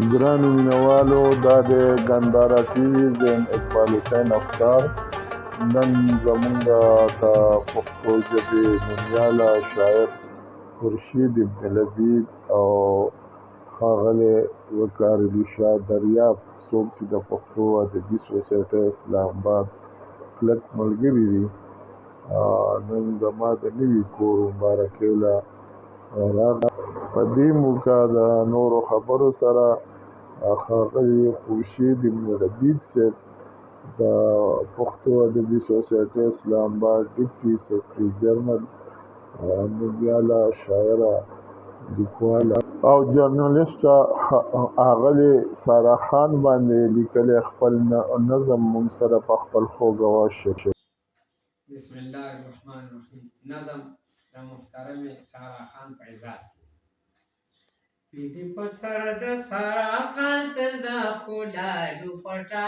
ګرانو مینوالو دا د ګندهارا ټي وي زم اقبال حسین افکار نن زمونږ د پښتو ژبې نومیاله شاعر خورشید ابن لبیب او ښاغلی وقار علي شاه دریاب څوک چې د پښتو ادبي سوسایټۍ اسلام آباد کلک ملګري دي نن زما د نوي کور مبارکۍ له راغلم. په دې موقع د نورو خبرو سره ښاغلي خورشید ابن لبیب صاحب د پښتو ادبي سوسایټۍ اسلام آباد ډیپټي سیکرټري جنرال نومیاله شاعره لیکواله او جرنالسټه ښاغلې سارا خان باندې لیکلی خپل نظم موږ سره په خپل خوږ اواز شریک. بسم الله الرحمن الرحیم. نظم د محترم سارا خان په اعزاز پیدی پسر د سارا خان تل د کولالو پټا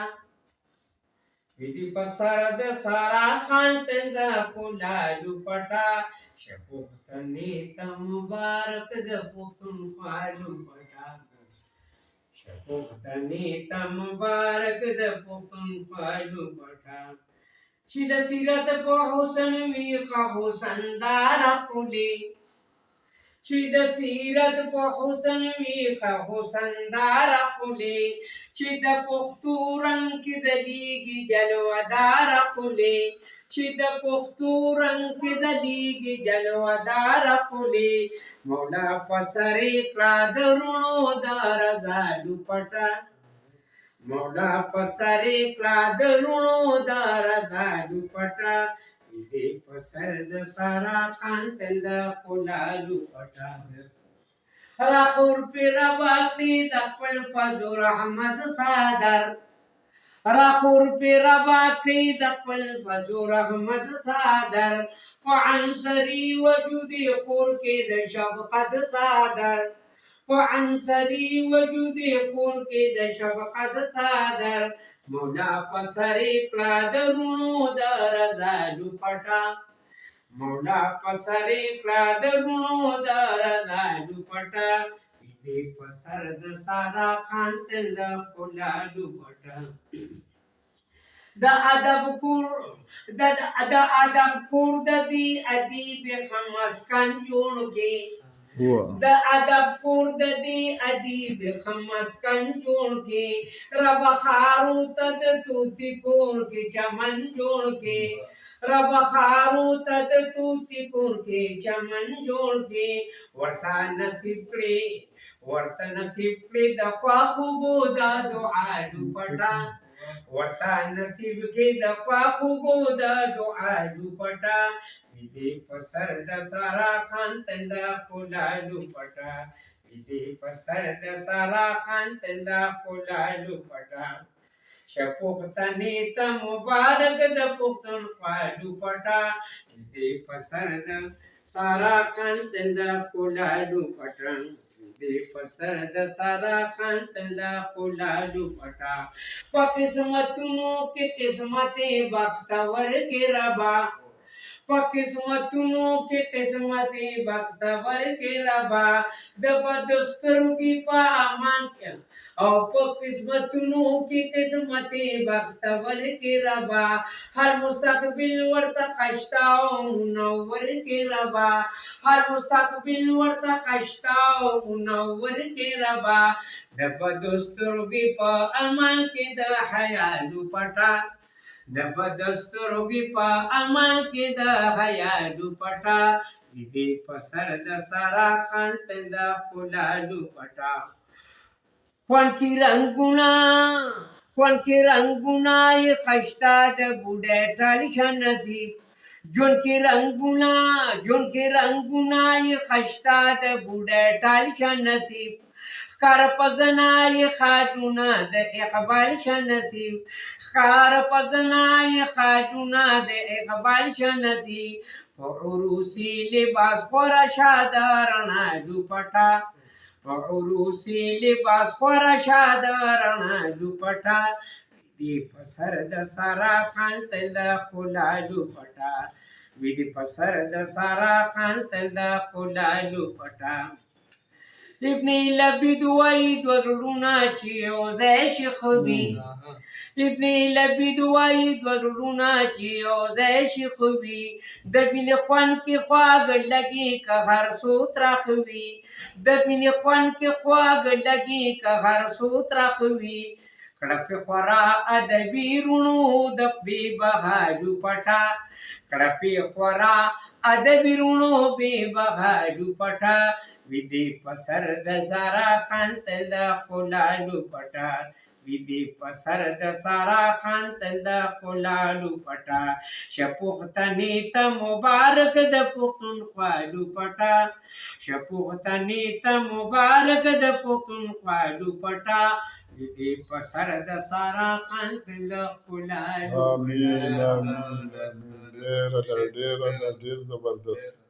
پیدی پسر د سارا خان تل د کولالو پټا شپوختنی ته مبارک د پښتونخوالو پټا شپوختنی ته مبارک د پښتونخوالو پټا چې د سیرت په حسن وي ښه حسنداره ښکلې چې د سیرت په حسن وي ښه حسنداره ښکلې چې د پښتو رنګ کې ځلیږي جلوه داره ښکلې چې د پښتو رنګ کې ځلیږي جلوه داره ښکلې مولا په سر یې کړه د روڼو د رزالو پټه مولا په سر یې کړه د روڼو د رزالو پټه دې په سر د سارا خان تل د کولالو پټه راخور پې روا کړي د خپل فضل رحمت صادر راخور پې روا کړي د خپل فضل رحمت صادر په عنصري وجود یې کور کې د شفقت صادر په عنصري وجود یې کور کې د شفقت صادر مولا په سر یې کړه د روڼو د رزالو پټه مولا په سر یې کړه د روڼو د رزالو پټه دې په سر د سارا خان تل د کولالو پټه د ادب کور د دې ادیب ښه مسکن جوړ کې د ادب کور د دې ادیب ښه مسکن جوړ کې رب خارو ته د توتي کور کې چمن جوړ کې رب خارو ته د توتي کور کې چمن جوړ کې ورته نصیب کړي د خواخوږو د دعالو پټه ورته نصیب کړي د خواخوږو د دعالو پټه دې په سر د سارا خان تل د کولالو پټه دې په سر د سارا خان تل د کولالو پټه شپوختنې ته مبارک د پښتونخوالو پټه دې په سر د سارا خان تل د کولالو پټه دې په سر د سارا خان تل د کولالو پټه په قسمتونو کې قسمت بختور کې ربا په قسمتونو کې قسمت بختور کې ربا د بدسترګي په امان کې او په قسمتونو کې قسمت بختور کې ربا هر مستقبل ورته خشتا او منور کې ربا هر مستقبل ورته خشتا او منور کې ربا د بدسترګي په امان کې د حیالو پټه د بدسترګي په امان کې د حیالو پټه دې په سر د سارا خان تل د کولالو پټه خوان کې رنگونه یې خشتا د بوډۍ ټالیشه نصیب جون کې رنگونه یې خشتا د بوډۍ ټالیشه نصیب ښکار پزنا یې خاټونه د اقبال شه نصیب ښکار پزنا یې خاټونه د اقبال شه نصیب په عروسي لباس خورا شاده رڼا دوپټه په عروسي لباس خورا شاده رڼا دوپټه دې په سر د سارا خان تل د کولالو پټه دې په سر د سارا خان تل د کولالو پټه ابن لبید وای دو زړونه چې یو ځای شي ښه وي ابن لبید وای دو زړونه چې یو ځای شي ښه وي د مینې خوند کې خواږه لګي که هر څو ترخه وي د مینې خوند کې خواږه لګي که هر څو ترخه وي کړه پې خورا ادبي روڼو د بې بها دوپټه کړه پې خورا ادبي روڼو بې بها دوپټه ویدې په سر د زارا خان تل د ښکلا دوپټه ویدې په سر د سارا خان تل د ښکلا دوپټه شه پښتنې ته مبارک د پښتونخوا دوپټه شه پښتنې ته مبارک د پښتونخوا دوپټه ویدې په سر د سارا خان تل د ښکلا آمین آمین آمین ډېر زبردست